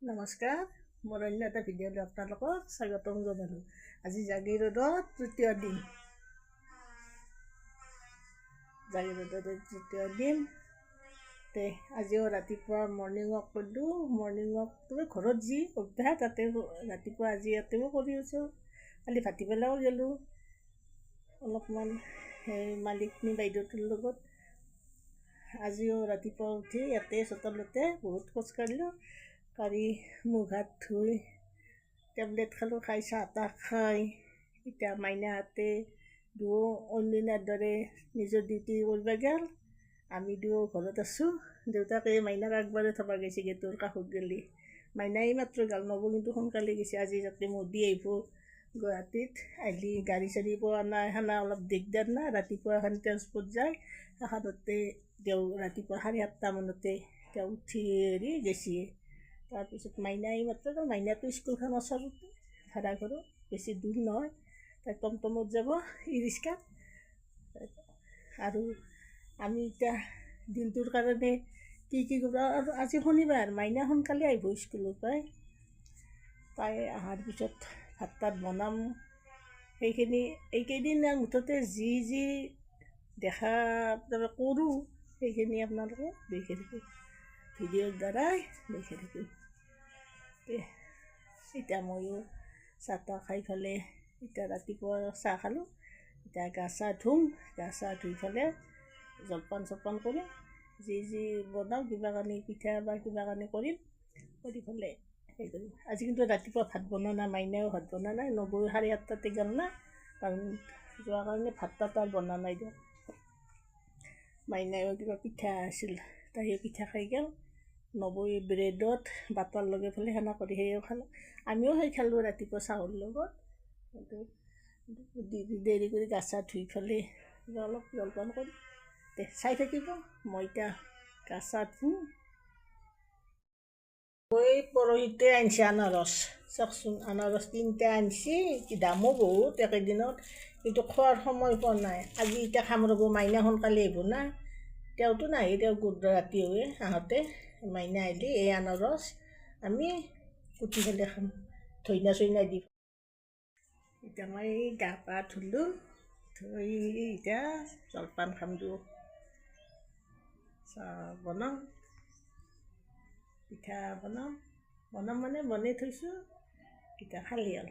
নমস্কাৰ, মোৰ অন্য এটা ভিডিঅ'লৈ আপোনালোকক স্বাগতম জনালোঁ। আজি জাগিৰোডত তৃতীয় দিন। আজিও ৰাতিপুৱা মৰ্ণিং ৱাক কৰিলোঁ। মৰ্ণিং ৱাকটো ঘৰত যি অভ্যাস তাতে ৰাতিপুৱা আজি ইয়াতেও কৰি আছোঁ। কালি ভাটিবেলাও গ'লোঁ অলপমান সেই মালিকনী বাইদেউটোৰ লগত। আজিও ৰাতিপুৱা উঠি ইয়াতে চোতালতে বহুত খোজ কাঢ়িলোঁ। কাঢ়ি মুখ হাত ধুই টেবলেট খালোঁ, খাই চাহ তাহ খাই এতিয়া মাইনাহঁতে দুয়ো অন্যদিনাৰ দৰে নিজৰ ডিউটি কৰিব গ'ল। আমি দুয়ো ঘৰত আছোঁ। দেউতাকে মাইনাক আগবাৰে থ'ব গৈছে গেটৰ কাষত গেলি। মাইনাই এইমাত্ৰ গ'ল, নব কিন্তু সোনকালে গৈছে। আজি যাতে মোদী আহিব গুৱাহাটীত, আহিলে গাড়ী চাড়ী পোৱা নাই, সেনা অলপ দিগদাৰ না। ৰাতিপুৱা এখন ট্ৰেন্সপৰ্ট যায়, সেইখনতে তেওঁ ৰাতিপুৱা 7:30 মানতে তেওঁ উঠি হেৰি গেছি। তাৰপিছত মাইনাই এইমাত্ৰ মাইনাটো স্কুলখন ওচৰতে ভাড়া ঘৰো, বেছি দূৰ নহয়। তাই টমটমত যাব, ই-ৰিক্সাত। আৰু আমি এতিয়া দিনটোৰ কাৰণে কি কৰিব। আৰু আজি শনিবাৰ, মাইনা সোনকালে আহিব স্কুলৰ পৰাই। তাই অহাৰ পিছত ভাত তাত বনাম। সেইখিনি এইকেইদিন মুঠতে যি দেখা আপোনালোকে কৰোঁ, সেইখিনি আপোনালোকে দেখি থাকিব, ভিডিঅ'ৰ দ্বাৰাই দেখি থাকিব। এতিয়া ময়ো চাহ তাহ খাই পেলাই এতিয়া ৰাতিপুৱা চাহ খালোঁ। এতিয়া গা চা ধুম, গা চা ধুই পেলাই জলপান চলপান কৰিম। যি বনাওঁ কিবা কানি পিঠা বা কিবা কানি কৰিম, কৰি পেলাই সেই কৰিম। আজি কিন্তু ৰাতিপুৱা ভাত বনোৱা নাই, মাইনায়ো ভাত বনোৱা নাই। 9 7:30 গ'ল না, কাৰণ যোৱাৰ কাৰণে ভাত তাত আৰু বনোৱা নাই দিয়ক। মাইনায়ো কিবা পিঠা আছিল, তাইও পিঠা খাই গ'ল। 9 ব্ৰেডত বাটাৰ লগাই পেলাই সেনা কৰি সেয়াও খালোঁ। আমিও সেই খালোঁ ৰাতিপুৱা চাহৰ লগত। কিন্তু দেৰি কৰি গা চা ধুই পেলাই অলপ জলপান কৰি চাই থাকিব। মই এতিয়া গা চা ধুম। মই পৰহিতে আনিছে আনাৰস, চাওকচোন আনাৰস 3টা আনিছে। দামো বহুত একেদিনত, কিন্তু খোৱাৰ সময় পোৱা নাই। আজি এতিয়া খাম ৰ'ব, মাইনা সোনকালে আহিব না। তেওঁতো নাহে, তেওঁ ৰাতি হয় আহোঁতে। মাইনা আহিলে এই আনাৰস আমি কুটি পেলাই খাম, ধইনা চইনা দি। এতিয়া মই গা পা ধুলোঁ, ধুই এতিয়া জলপান খাম দিওঁ। চাহ বনাম, পিঠা বনাম মানে বনাই থৈছোঁ, এতিয়া খালি হ'ল।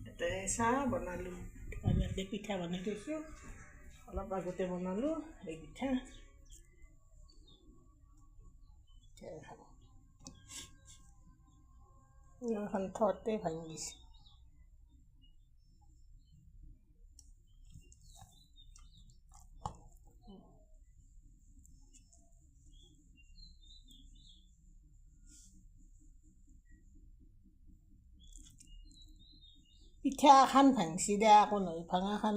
ইয়াতে চাহ বনালোঁ আৰু ইয়াতে পিঠা বনাই থৈছোঁ। অলপ আগতে বনালোঁ এই পিঠা। এখন থওঁতে ভাঙি গৈছে। পিঠা এখন ভাঙছি দে, আকৌ নহয় ভাঙাখন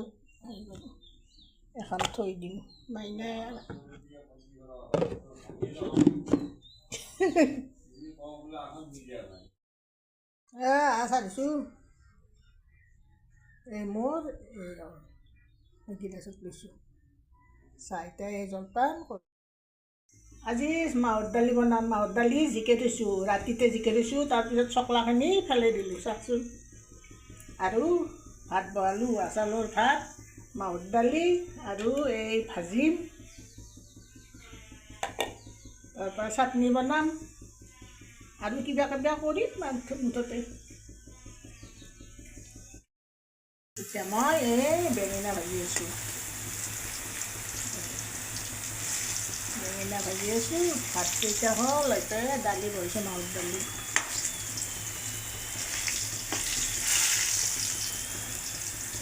এখন থৈ দিম। মাইনা আছা দিছোঁ এই মোৰ এই গিলাচত লৈছোঁ চাহ। এতিয়া এই জলপান আজি মাহৰ দালি বনাম। মাহৰ দালি জিকাই থৈছোঁ, ৰাতিতে জিকাই থৈছোঁ। তাৰপিছত চকলাখিনি ফেলাই দিলোঁ, চাওকচোন। আৰু ভাত বহালোঁ, চাউলৰ ভাত, মাহৰ দালি আৰু এই ভাজিম। তাৰপৰা চাটনি বনাম আৰু কিবা কৰিম মুঠতে। এতিয়া মই এই বেঙেনা ভাজি আছোঁ। ভাতকেইটা হ'ল, এতিয়া দালি বহিছে, মাহৰ দালি।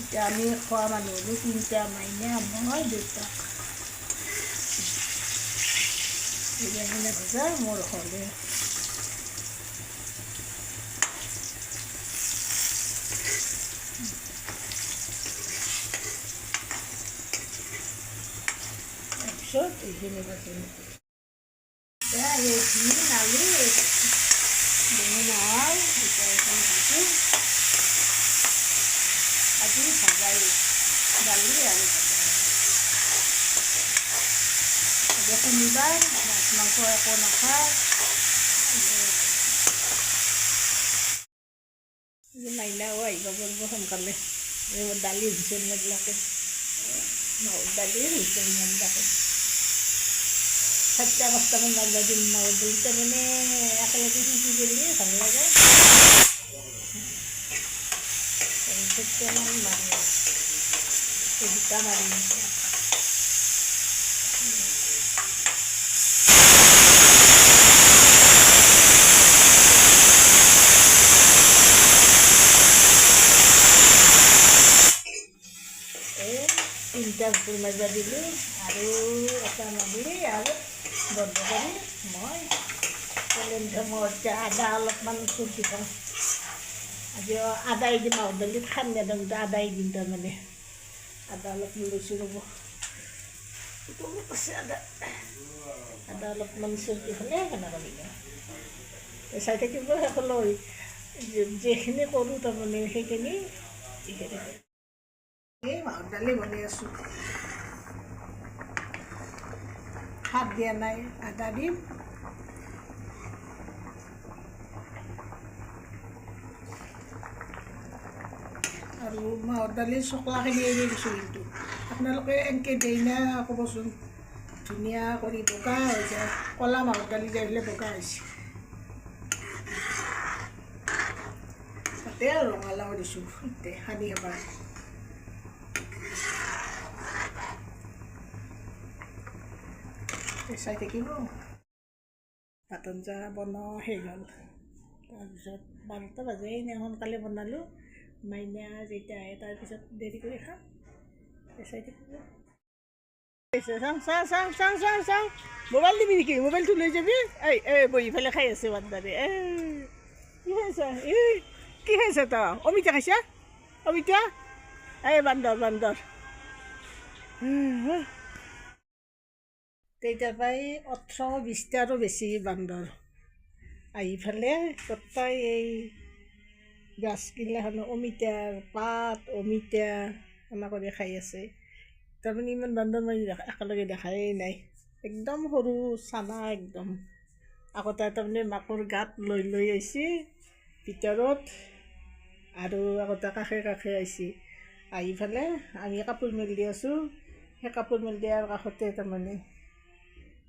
এতিয়া আমি খোৱা মানুহ হ'লোঁ 3টা, মাইনা, মই, দেউতাক। বেঙেনা ভজা মোৰ হ'লে। তাৰপিছত এইখিনি ভাজিম। এতিয়া এইখিনি আলু বেঙেনা হ'ল, এতিয়া এইখিনি ভাজিম। আজি ভাজাই দালি আৰু ভাজা। এতিয়া শনিবাৰ, মাছ মাংস একো নাখায়। মাইনাও আহিব পাৰিব সোনকালে দালি হৈছে এইবিলাকে দালি হৈছে ইমানবিলাকে 4-5টামান মাৰিব দিম মাৰিব দিম তাৰমানে একেলগে সিজি গ'লে ভাল লাগে 4টামান মাৰিম দুটা মাৰিম তিনিটা ভুল মাৰিব দিলোঁ আৰু এটা মাৰিলি আৰু বন্ধ কৰি মই এতিয়া আদা অলপমান চুটি খাওঁ আজি আদাই দিম আৰু দালিত খাম নেদম আদাই দিম তাৰমানে আদা অলপমান লৈছোঁ ৰ'ব আছে আদা অলপমান চুটি খালে কেনেকুৱা দিলে চাই থাকিব শেষলৈ যিখিনি কৰোঁ তাৰমানে সেইখিনি এই মাহৰ দালি বনাই আছোঁ হাত দিয়া নাই আদা দিম আৰু মাহৰ দালি চকলাখিনি এৰি দিছোঁ কিন্তু আপোনালোকে এনেকৈ দেই না ক'বচোন ধুনীয়া কৰি বগা হৈছে ক'লা মাহৰ দালি যাই পেলাই বগা হৈছে তাতে আৰু ৰঙালাও দিছোঁ সানি খাবা চাই থাকিব ভাত আঞ্জা বনোৱা শেষ হ'ল তাৰপিছত 12টা বাজে এনে সোনকালে বনালোঁ মাইনা যেতিয়া আহে তাৰপিছত দেৰি কৰি খাম চাই থাকিব চাওঁ মোবাইল দিবি নেকি মোবাইলটো লৈ যাবি এই বহি পেলাই খাই আছে বান্দাৰে কি খাইছা কি খাইছা তই অমিতা খাইছা অমিতা এই বান্দৰ তেতিয়াৰ পৰাই 18-20টাৰো বেছি বান্দৰ আহি পেলাই গোটেই এই গাছগিলাখন অমিতাৰ পাত অমিতা এনেকৈ কৰি খাই আছে তাৰমানে ইমান বান্দৰ মই একেলগে দেখাই নাই একদম সৰু চানা একদম আগতে তাৰমানে মাকৰ গাত লৈ আহিছে ভিতৰত আৰু আগতে কাষে আহিছে আহি পেলাই আমি কাপোৰ মেলি দি আছোঁ সেই কাপোৰ মেলি দিয়াৰ কাষতে তাৰমানে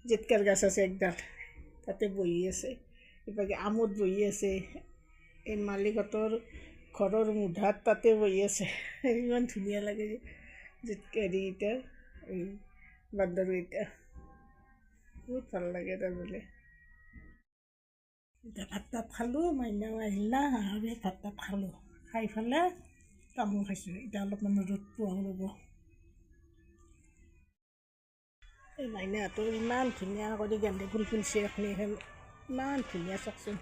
জেতকাৰ গাছ আছে একডাল তাতে বহি আছে ইভাগে আমত বহি আছে এই মালিকহঁতৰ ঘৰৰ মুধাত তাতে বহি আছে ইমান ধুনীয়া লাগে জেতকাৰিকেইটা এই বান্দৰকেইটা বহুত ভাল লাগে তাৰমানে এতিয়া ভাত খালোঁ মাইনাও আহিল না আৰু ভাত খালোঁ খাই পেলাই তামোল খাইছোঁ এতিয়া অলপমান ৰ'দ পোৱাওঁ ৰ'ব এই মাইনাহঁতৰ ইমান ধুনীয়া কৰি গেন্দে ফুল ফুলছে এখনি ইমান ধুনীয়া চাওকচোন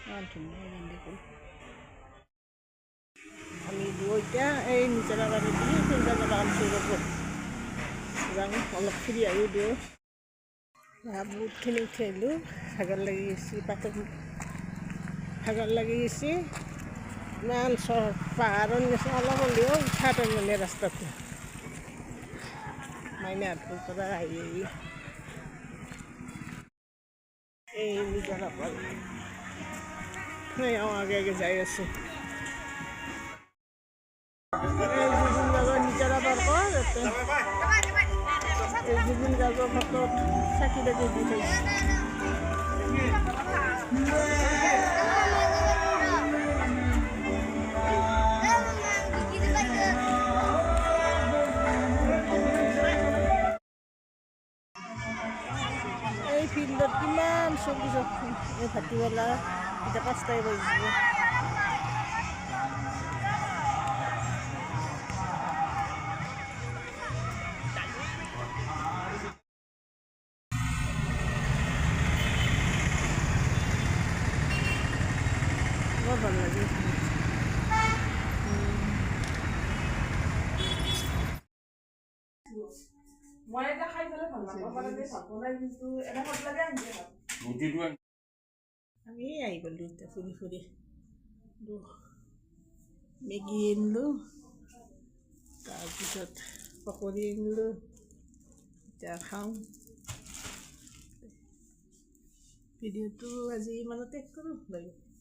ইমান ধুনীয়া গেন্দে ফুল আমি দিওঁ এতিয়া এই নিজৰা পানী দি ফুলবা জেগা আনিছোঁ ৰ'ব যাওঁ অলপ ফুৰি আহিও দিওঁ বহুতখিনি উঠি আহিলোঁ ভাগৰ লাগি গৈছে ভাগৰ লাগি গৈছে ইমান পাহাৰৰ নিচিনা অলপ হ'লেও উঠা তাৰমানে ৰাস্তাটো মাইনাহঁতৰ পৰা আহি এই নিজৰা পানী আগে যাই আছোঁ নিজৰা পাৰ্কৰ এই জুবিন গাৰ্গৰ ফটোত চাকি তাকি দি থৈছে এই ফিল্ডত কিমান চকী এই ভাটিবেলা এতিয়া 5টাই বাজিব বৰ ভাল লাগে মই এটা খাই পেলাই ভাল নাপাওঁ মানে ভাত বনাই কিন্তু এটা ভাল লাগে আমি আহি গ'লোঁ এতিয়া ফুৰি মেগী আনিলোঁ তাৰপিছত পকৰি আনিলোঁ এতিয়া খাওঁ ভিডিঅ'টো আজি ইমানতে শেষ কৰোঁ। Bye bye.